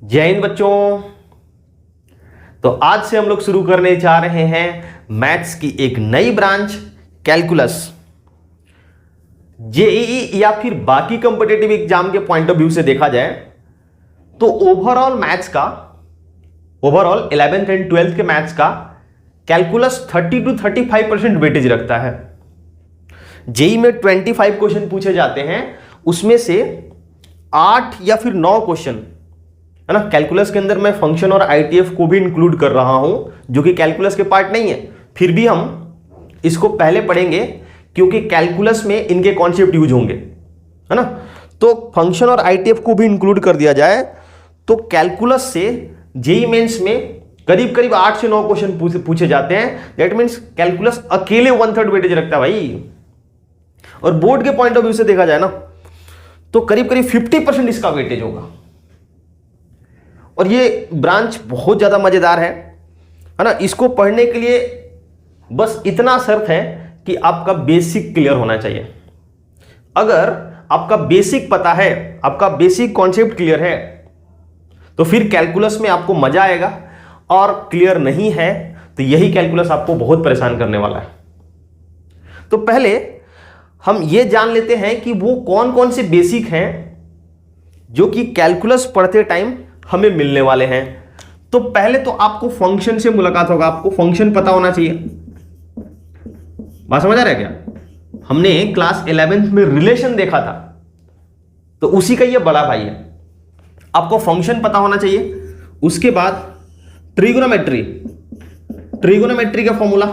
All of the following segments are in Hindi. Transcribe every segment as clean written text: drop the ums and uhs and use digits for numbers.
जय हिंद बच्चों। तो आज से हम लोग शुरू करने जा रहे हैं मैथ्स की एक नई ब्रांच कैलकुलस। जेईई या फिर बाकी कॉम्पिटिटिव एग्जाम के पॉइंट ऑफ व्यू से देखा जाए तो ओवरऑल मैथ्स का, ओवरऑल 11th एंड 12th के मैथ्स का कैलकुलस 30 to 35% वेटेज रखता है। जेई में 25 क्वेश्चन पूछे जाते हैं, उसमें से 8 या फिर 9 क्वेश्चन है ना कैलकुलस के अंदर। मैं फंक्शन और आईटीएफ को भी इंक्लूड कर रहा हूं जो कि कैलकुलस के पार्ट नहीं है, फिर भी हम इसको पहले पढ़ेंगे क्योंकि कैलकुलस में इनके कॉन्सेप्ट यूज होंगे, है ना। तो फंक्शन और आईटीएफ को भी इंक्लूड कर दिया जाए तो कैलकुलस से जेई मेंस में करीब करीब 8 से 9 क्वेश्चन पूछे जाते हैं। दैट मीन्स कैलकुलस अकेले 1/3 वेटेज रखता है भाई। और बोर्ड के पॉइंट ऑफ व्यू से देखा जाए ना तो करीब करीब 50% इसका वेटेज होगा। और ये ब्रांच बहुत ज्यादा मजेदार है ना। इसको पढ़ने के लिए बस इतना शर्त है कि आपका बेसिक क्लियर होना चाहिए। अगर आपका बेसिक पता है, आपका बेसिक कॉन्सेप्ट क्लियर है, तो फिर कैलकुलस में आपको मजा आएगा। और क्लियर नहीं है तो यही कैलकुलस आपको बहुत परेशान करने वाला है। तो पहले हम ये जान लेते हैं कि वो कौन कौन से बेसिक हैं जो कि कैलकुलस पढ़ते टाइम हमें मिलने वाले हैं। तो पहले तो आपको फंक्शन से मुलाकात होगा, आपको फंक्शन पता होना चाहिए। बात समझ आ रहा है क्या? हमने क्लास 11th में रिलेशन देखा था, तो उसी का ये बड़ा भाई है। आपको फंक्शन पता होना चाहिए। उसके बाद ट्रिगोनोमेट्री, ट्रिगोनोमेट्री का फॉर्मूला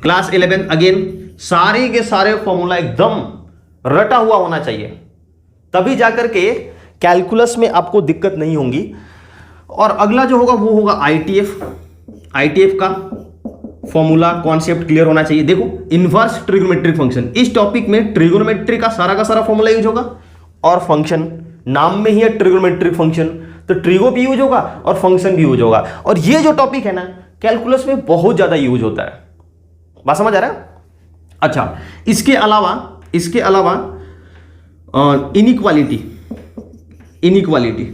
क्लास 11 अगेन सारे के सारे फॉर्मूला एकदम रटा हुआ होना चाहिए, तभी जाकर के कैलकुलस में आपको दिक्कत नहीं होंगी। और अगला जो होगा वो होगा आईटीएफ। आईटीएफ का फॉर्मूला कॉन्सेप्ट क्लियर होना चाहिए। देखो इनवर्स ट्रिगोनोमेट्रिक फंक्शन, इस टॉपिक में ट्रिगोनोमेट्री का सारा फॉर्मूला यूज होगा और फंक्शन नाम में ही है ट्रिगोनोमेट्रिक फंक्शन, तो ट्रिगो भी यूज होगा और फंक्शन भी यूज होगा। और ये जो टॉपिक है ना कैलकुलस में बहुत ज्यादा यूज होता है। बात समझ आ रहा है? अच्छा, इसके अलावा इनइक्वालिटी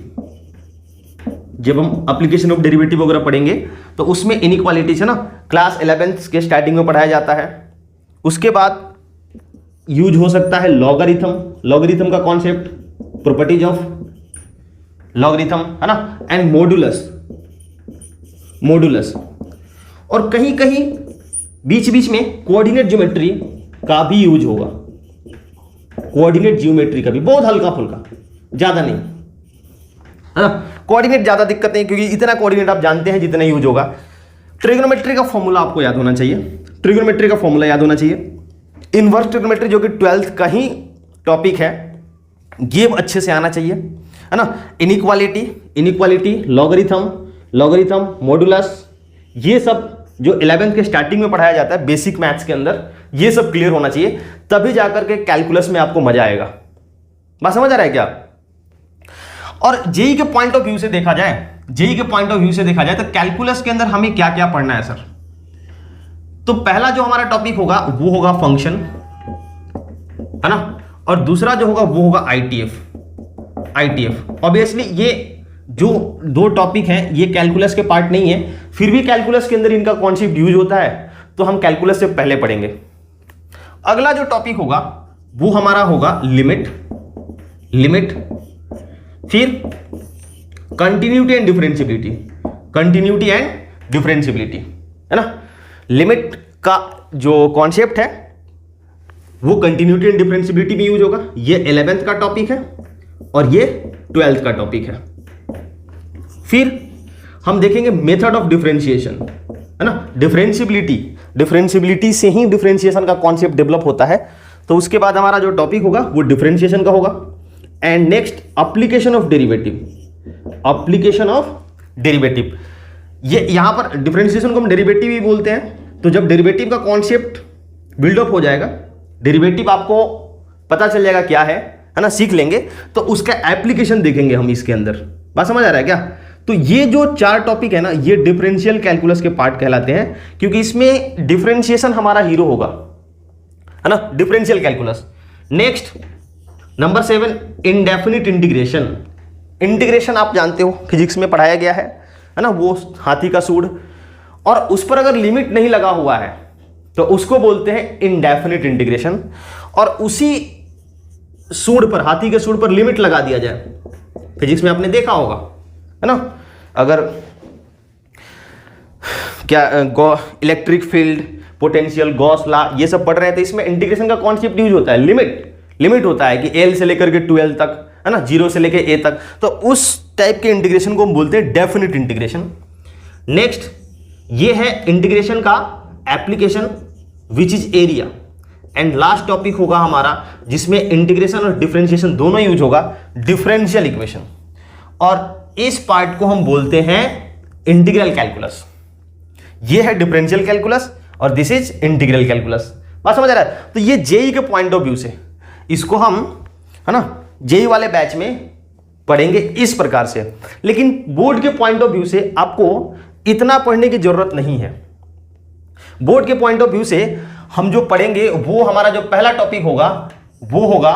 जब हम एप्लीकेशन ऑफ डेरिवेटिव वगैरह पढ़ेंगे तो उसमें इनइक्वालिटी है ना, क्लास 11th के स्टार्टिंग में पढ़ाया जाता है। उसके बाद यूज हो सकता है लॉगरिथम का कॉन्सेप्ट, प्रॉपर्टीज ऑफ लॉगरिथम, है ना, एंड मॉडुलस। और कहीं कहीं बीच में कोऑर्डिनेट ज्योमेट्री का भी यूज होगा। कोऑर्डिनेट ज्योमेट्री का भी बहुत हल्का फुल्का, ज्यादा नहीं, है ना। कोऑर्डिनेट ज्यादा दिक्कत नहीं क्योंकि इतना कोऑर्डिनेट आप जानते हैं जितना यूज होगा। ट्रिगोनोमेट्री का फॉर्मूला आपको याद होना चाहिए, ट्रिगोनोमेट्री का फॉर्मूला याद होना चाहिए। इनवर्स ट्रिगोनोमेट्री जो कि 12th का ही टॉपिक है, ये अच्छे से आना चाहिए, है ना। इनइक्वालिटी, लॉगरिथम, मॉडुलस, ये सब जो 11th के स्टार्टिंग में पढ़ाया जाता है बेसिक मैथ्स के अंदर, ये सब क्लियर होना चाहिए, तभी जाकर के कैलकुलस में आपको मजा आएगा। बात समझ आ रहा है क्या? और जेई के पॉइंट ऑफ व्यू से देखा जाए तो कैलकुलस के अंदर हमें क्या क्या पढ़ना है सर? तो पहला जो हमारा टॉपिक होगा वो होगा फंक्शन, है ना। और दूसरा जो होगा वो होगा आईटीएफ। ऑब्वियसली ये जो दो टॉपिक हैं ये कैलकुलस के पार्ट नहीं है, फिर भी कैलकुलस के अंदर इनका कॉन्सेप्ट यूज होता है, तो हम कैलकुलस से पहले पढ़ेंगे। अगला जो टॉपिक होगा वो हमारा होगा लिमिट, फिर कंटिन्यूटी एंड डिफरेंशियबिलिटी, है ना। लिमिट का जो कॉन्सेप्ट है वो कंटिन्यूटी एंड डिफरेंशियबिलिटी में यूज होगा। ये 11th का टॉपिक है और ये 12th का टॉपिक है। फिर हम देखेंगे मेथड ऑफ डिफरेंशिएशन, है ना। डिफरेंशियबिलिटी से ही डिफरेंशिएशन का कॉन्सेप्ट डेवलप होता है। तो उसके बाद हमारा जो टॉपिक होगा वो डिफरेंशिएशन का होगा। And next application of derivative. ये यहां पर डिफरेंशिएशन को हम डेरिवेटिव ही बोलते हैं। तो जब डेरिवेटिव का कॉन्सेप्ट बिल्डअप हो जाएगा, डेरिवेटिव आपको पता चल जाएगा क्या है ना, सीख लेंगे, तो उसका एप्लीकेशन देखेंगे हम इसके अंदर। बात समझ आ रहा है क्या? तो ये जो 4 टॉपिक है ना ये डिफरेंशियल कैलकुलस के पार्ट कहलाते हैं, क्योंकि इसमें डिफरेंशिएशन हमारा हीरो होगा, है ना, differential calculus. Next number 7 indefinite integration. Integration आप जानते हो फिजिक्स में पढ़ाया गया है ना, वो हाथी का सूंड, और उस पर अगर लिमिट नहीं लगा हुआ है तो उसको बोलते हैं इनडेफिनिट इंटीग्रेशन। और उसी सूंड पर, हाथी के सूंड पर लिमिट लगा दिया जाए, फिजिक्स में आपने देखा होगा है ना, अगर क्या electric field, potential, Gauss law, ये सब पढ़ रहे हैं तो इसमें इंटीग्रेशन का कॉन्सेप्ट यूज होता है, लिमिट होता है कि एल से लेकर के 12 तक है ना, 0 से लेकर ए तक, तो उस टाइप के इंटीग्रेशन को हम बोलते हैं डेफिनिट इंटीग्रेशन। नेक्स्ट ये है इंटीग्रेशन का application which is area. And last topic होगा हमारा जिसमें इंटीग्रेशन और डिफरेंशिएशन दोनों यूज होगा, डिफरेंशियल इक्वेशन, और इस पार्ट को हम बोलते हैं इंटीग्रल कैलकुलस। ये है डिफरेंशियल कैलकुलस और दिस इज इंटीग्रल कैलकुलस। बात समझ आ रहा है? तो ये जेई के पॉइंट ऑफ व्यू से इसको हम है ना जेई वाले बैच में पढ़ेंगे इस प्रकार से, लेकिन बोर्ड के पॉइंट ऑफ व्यू से आपको इतना पढ़ने की जरूरत नहीं है। बोर्ड के पॉइंट ऑफ व्यू से हम जो पढ़ेंगे वो हमारा जो पहला टॉपिक होगा वो होगा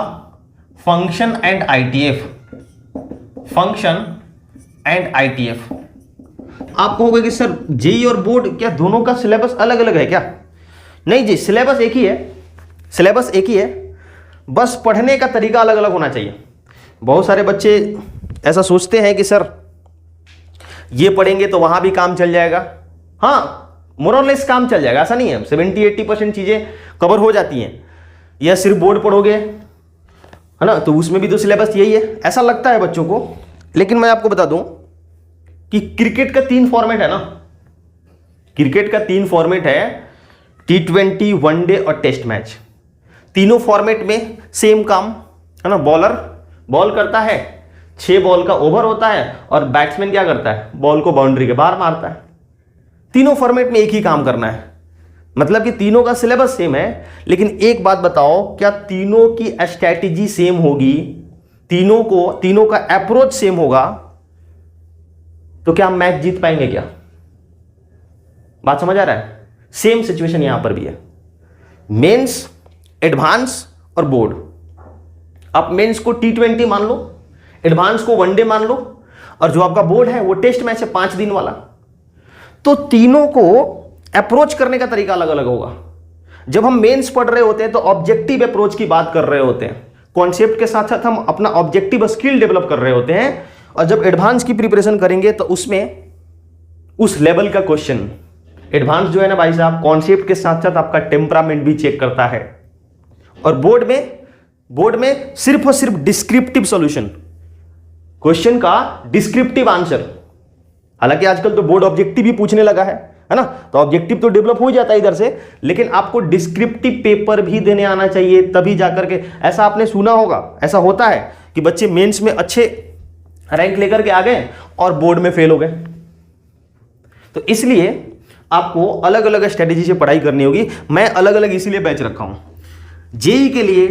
function and ITF. Function and ITF. आप कहोगे कि सर जेई और बोर्ड क्या दोनों का सिलेबस अलग अलग है क्या? नहीं जी, सिलेबस एक ही है, सिलेबस एक ही है, बस पढ़ने का तरीका अलग अलग होना चाहिए। बहुत सारे बच्चे ऐसा सोचते हैं कि सर ये पढ़ेंगे तो वहां भी काम चल जाएगा। हाँ, मोर और लेस काम चल जाएगा, ऐसा नहीं है, 70-80% चीजें कवर हो जाती हैं। या सिर्फ बोर्ड पढ़ोगे है ना तो उसमें भी तो सिलेबस यही है, ऐसा लगता है बच्चों को। लेकिन मैं आपको बता दूं कि क्रिकेट का 3 फॉर्मेट है ना, क्रिकेट का 3 फॉर्मेट है, T20, वनडे और टेस्ट मैच। तीनों फॉर्मेट में सेम काम है ना, बॉलर बॉल करता है, 6 बॉल का ओवर होता है और बैट्समैन क्या करता है, बॉल को बाउंड्री के बाहर मारता है। तीनों फॉर्मेट में एक ही काम करना है, मतलब कि तीनों का सिलेबस सेम है। लेकिन एक बात बताओ, क्या तीनों की स्ट्रैटेजी सेम होगी, तीनों का अप्रोच सेम होगा तो क्या हम मैच जीत पाएंगे क्या? बात समझ आ रहा है? सेम सिचुएशन यहां पर भी है, मेंस, एडवांस और बोर्ड। आप मेंस को T20 मान लो, एडवांस को वनडे मान लो, और जो आपका बोर्ड है वो टेस्ट मैच है 5 दिन वाला। तो तीनों को अप्रोच करने का तरीका अलग अलग होगा। जब हम मेंस पढ़ रहे होते हैं तो ऑब्जेक्टिव अप्रोच की बात कर रहे होते हैं, कॉन्सेप्ट के साथ साथ हम अपना ऑब्जेक्टिव स्किल डेवलप कर रहे होते हैं। और जब एडवांस की प्रिपरेशन करेंगे तो उसमें उस लेवल का क्वेश्चन, एडवांस जो है ना भाई साहब, कॉन्सेप्ट के साथ साथ आपका टेम्परामेंट भी चेक करता है। और बोर्ड में सिर्फ और सिर्फ डिस्क्रिप्टिव सॉल्यूशन, क्वेश्चन का डिस्क्रिप्टिव आंसर। हालांकि आजकल तो बोर्ड ऑब्जेक्टिव भी पूछने लगा है ना, तो ऑब्जेक्टिव तो डेवलप हो जाता है इधर से, लेकिन आपको डिस्क्रिप्टिव पेपर भी देने आना चाहिए तभी जाकर के। ऐसा आपने सुना होगा, ऐसा होता है कि बच्चे मेंस में अच्छे रैंक लेकर के आ गए और बोर्ड में फेल हो गए। तो इसलिए आपको अलग अलग स्ट्रेटेजी से पढ़ाई करनी होगी। मैं अलग अलग इसीलिए बैच रखा हूं। जेई के लिए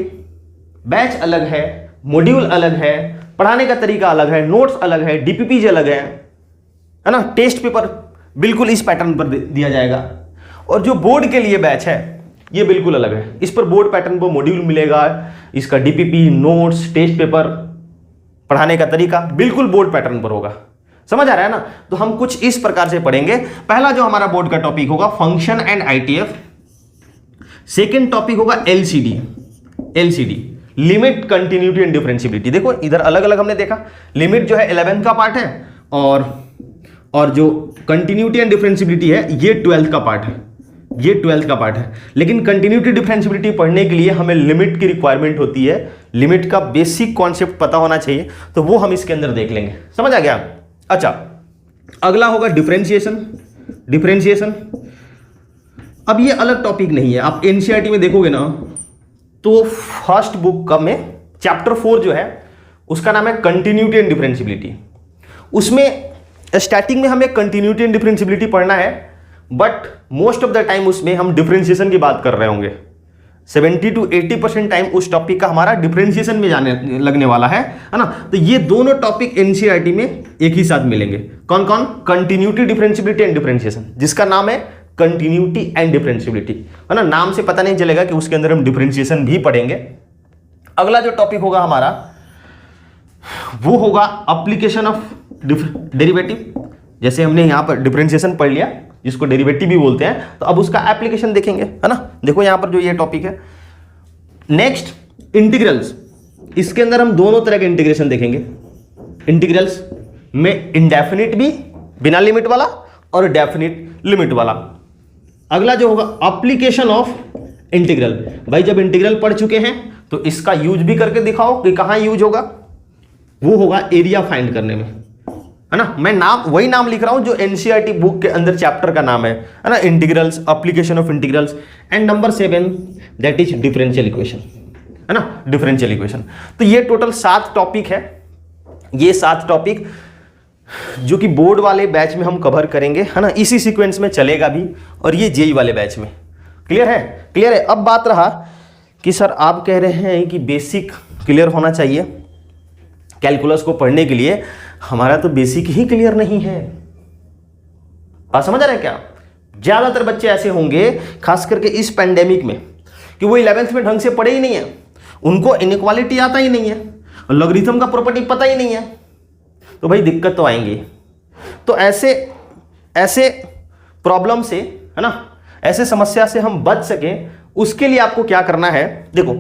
बैच अलग है, मॉड्यूल अलग है, पढ़ाने का तरीका अलग है, नोट्स अलग है, डीपीपीज अलग है ना, टेस्ट पेपर बिल्कुल इस पैटर्न पर दिया जाएगा। और जो बोर्ड के लिए बैच है ये बिल्कुल अलग है, इस पर बोर्ड पैटर्न पर मॉड्यूल मिलेगा, इसका डीपीपी, नोट्स, टेस्ट पेपर, पढ़ाने का तरीका बिल्कुल बोर्ड पैटर्न पर होगा। समझ आ रहा है ना? तो हम कुछ इस प्रकार से पढ़ेंगे। पहला जो हमारा बोर्ड का टॉपिक होगा function and ITF. Second topic होगा LCD, limit, continuity and differentiability. देखो इधर अलग अलग हमने देखा, लिमिट जो है 11th का पार्ट है और जो कंटिन्यूटी एंड डिफरेंशियबिलिटी है ये 12th का पार्ट है, ये 12th का पार्ट है। लेकिन कंटिन्यूटी डिफरेंशियबिलिटी पढ़ने के लिए हमें लिमिट की रिक्वायरमेंट होती है, लिमिट का बेसिक कॉन्सेप्ट पता होना चाहिए, तो वो हम इसके अंदर देख लेंगे। समझ आ गया? अच्छा, अगला होगा डिफरेंशिएशन। अब ये अलग टॉपिक नहीं है, आप एनसीईआरटी में देखोगे ना तो फर्स्ट बुक का में चैप्टर 4 जो है उसका नाम है कंटिन्यूटी एंड डिफरेंशियबिलिटी। उसमें स्टार्टिंग में हमें कंटिन्यूटी एंड डिफरेंशियबिलिटी पढ़ना है, but most of the time उसमें हम डिफरेंशिएशन की बात कर रहे होंगे। 70-80% टाइम उस टॉपिक का हमारा डिफरेंशिएशन में जाने लगने वाला है ना। तो ये दोनों टॉपिक एनसीईआरटी में एक ही साथ मिलेंगे। कौन कौन? कंटिन्यूटी, डिफरेंशियबिलिटी एंड डिफरेंशिएशन, जिसका नाम है कंटिन्यूटी एंड डिफरेंशियबिलिटी, है ना। नाम से पता नहीं चलेगा कि उसके अंदर हम डिफरेंशिएशन भी पढ़ेंगे। अगला जो टॉपिक होगा हमारा वो होगा एप्लीकेशन ऑफ डेरिवेटिव। जैसे हमने यहां पर डिफरेंशिएशन पढ़ लिया जिसको डेरिवेटिव भी बोलते हैं, तो अब उसका एप्लीकेशन देखेंगे, है ना। देखो यहां पर जो ये टॉपिक है। नेक्स्ट इंटीग्रल्स, इसके अंदर हम दोनों तरह के इंटीग्रेशन देखेंगे। इंटीग्रल्स में इंडेफिनिट भी बिना लिमिट वाला और डेफिनिट लिमिट वाला। अगला जो होगा एप्लीकेशन ऑफ इंटीग्रल। भाई जब इंटीग्रल पढ़ चुके हैं तो इसका यूज भी करके दिखाओ कि कहां यूज होगा। वो होगा एरिया फाइंड करने में, है ना। मैं वही नाम लिख रहा हूं जो एनसीईआरटी बुक के अंदर चैप्टर का नाम है ना, integrals, application of integrals. And number 7 that is differential equation, है ना, डिफरेंशियल इक्वेशन। तो ये टोटल 7 टॉपिक है। ये 7 टॉपिक जो कि बोर्ड वाले बैच में हम कवर करेंगे, है ना, इसी सीक्वेंस में चलेगा भी, और ये जेई वाले बैच में। क्लियर है? क्लियर है। अब बात रहा कि सर आप कह रहे हैं कि बेसिक क्लियर होना चाहिए कैलकुलस को पढ़ने के लिए। हमारा तो बेसिक ही क्लियर नहीं है। बात समझ आ रहा है क्या? ज्यादातर बच्चे ऐसे होंगे खास करके इस पैंडेमिक में कि वो 11th में ढंग से पढ़े ही नहीं है, उनको इनइक्वालिटी आता ही नहीं है, लॉगरिथम का प्रॉपर्टी पता ही नहीं है, तो भाई दिक्कत तो आएंगी। तो ऐसे प्रॉब्लम से, है ना, ऐसे समस्या से हम बच सके उसके लिए आपको क्या करना है। देखो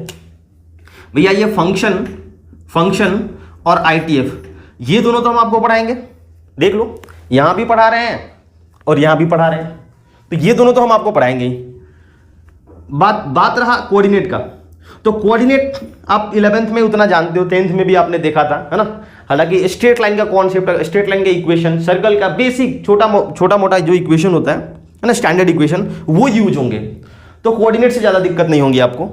भैया ये फंक्शन और आईटीएफ ये दोनों तो हम आपको पढ़ाएंगे। देख लो यहां भी पढ़ा रहे हैं और यहां भी पढ़ा रहे हैं, तो ये दोनों तो हम आपको पढ़ाएंगे ही। बात रहा कोऑर्डिनेट का, तो कोऑर्डिनेट आप 11th में उतना जानते हो, 10th में भी आपने देखा था, है ना। हालांकि स्ट्रेट लाइन का कॉन्सेप्ट, स्ट्रेट लाइन के इक्वेशन, सर्कल का बेसिक छोटा मोटा जो इक्वेशन होता है ना, स्टैंडर्ड इक्वेशन, वो यूज होंगे। तो कोऑर्डिनेट से ज्यादा दिक्कत नहीं होगी आपको।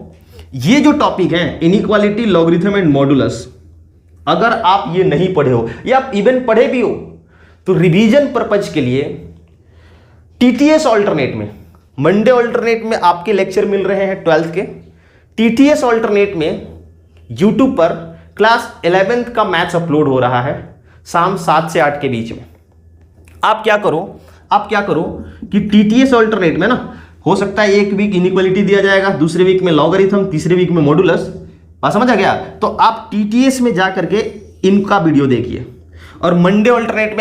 ये जो टॉपिक है इनइक्वालिटी, लॉगरिथम एंड मॉडुलस, अगर आप ये नहीं पढ़े हो या आप इवन पढ़े भी हो तो रिवीजन पर्पज के लिए टीटीएस ऑल्टरनेट में, मंडे ऑल्टरनेट में आपके लेक्चर मिल रहे हैं 12th के। टीटीएस ऑल्टरनेट में यूट्यूब पर क्लास 11th का मैथ्स अपलोड हो रहा है शाम 7 से 8 के बीच में। आप क्या करो कि टीटीएस ऑल्टरनेट में ना, हो सकता है एक वीक इनइक्वालिटी दिया जाएगा, दूसरे वीक में लॉगरिथम, तीसरे वीक में मॉडुलस। बात समझ आ गया? तो आप टीटीएस में जाकर के इनका वीडियो देखिए, और मंडे ऑल्टरनेट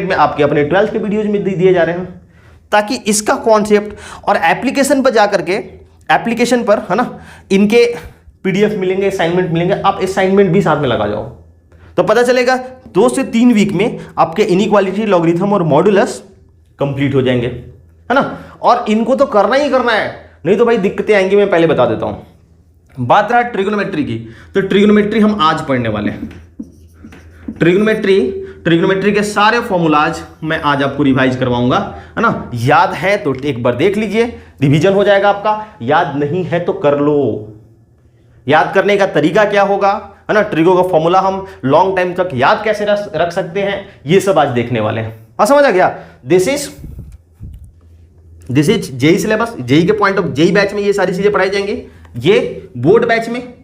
में आपके अपने 12th के वीडियोज में दिए जा रहे हैं, ताकि इसका कॉन्सेप्ट और एप्लीकेशन पर जाकर के, एप्लीकेशन पर, है ना, इनके पीडीएफ मिलेंगे, असाइनमेंट मिलेंगे, आप असाइनमेंट भी साथ में लगा जाओ, तो पता चलेगा 2 से 3 वीक में आपके इनइक्वालिटी, लॉगरिथम और मॉडुलस कंप्लीट हो जाएंगे, है ना। और इनको तो करना ही करना है, नहीं तो भाई दिक्कतें आएंगी, मैं पहले बता देता हूं। बात रहा ट्रिग्नोमेट्री की, तो ट्रिग्नोमेट्री हम आज पढ़ने वाले हैं। ट्रिग्नोमेट्री के सारे फॉर्मूलाज मैं आज आपको रिवाइज करवाऊंगा, है ना। याद है तो एक बार देख लीजिए, रिवीजन हो जाएगा आपका। याद नहीं है तो कर लो। याद करने का तरीका क्या होगा, है ना, ट्रिगो का फॉर्मूला हम लॉन्ग टाइम तक याद कैसे रख सकते हैं, ये सब आज देखने वाले हैं। हाँ समझ आ गया? This is JEE syllabus. JEE के पॉइंट ऑफ, जेई बैच में ये सारी चीजें पढ़ाई जाएंगी। ये बोर्ड बैच में,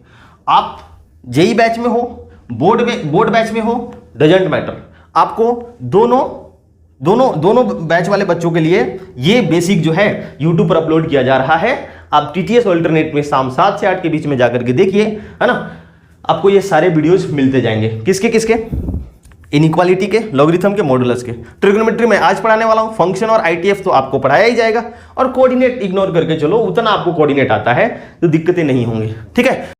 आप जेई बैच में हो, बोर्ड बैच में हो, डजंट मैटर। आपको दोनों बैच वाले बच्चों के लिए ये बेसिक जो है यूट्यूब पर अपलोड किया जा रहा है। आप टीटीएस ऑल्टरनेट में शाम 7 से 8 के बीच में जाकर के देखिए, है ना, आपको ये सारे वीडियोस मिलते जाएंगे। किसके? इनइक्वालिटी के, लॉगरिथम के, मॉडुलस के। ट्रिग्नोमेट्री में आज पढ़ाने वाला हूं। फंक्शन और आईटीएफ तो आपको पढ़ाया ही जाएगा, और कोऑर्डिनेट इग्नोर करके चलो, उतना आपको कोऑर्डिनेट आता है तो दिक्कतें नहीं होंगी। ठीक है।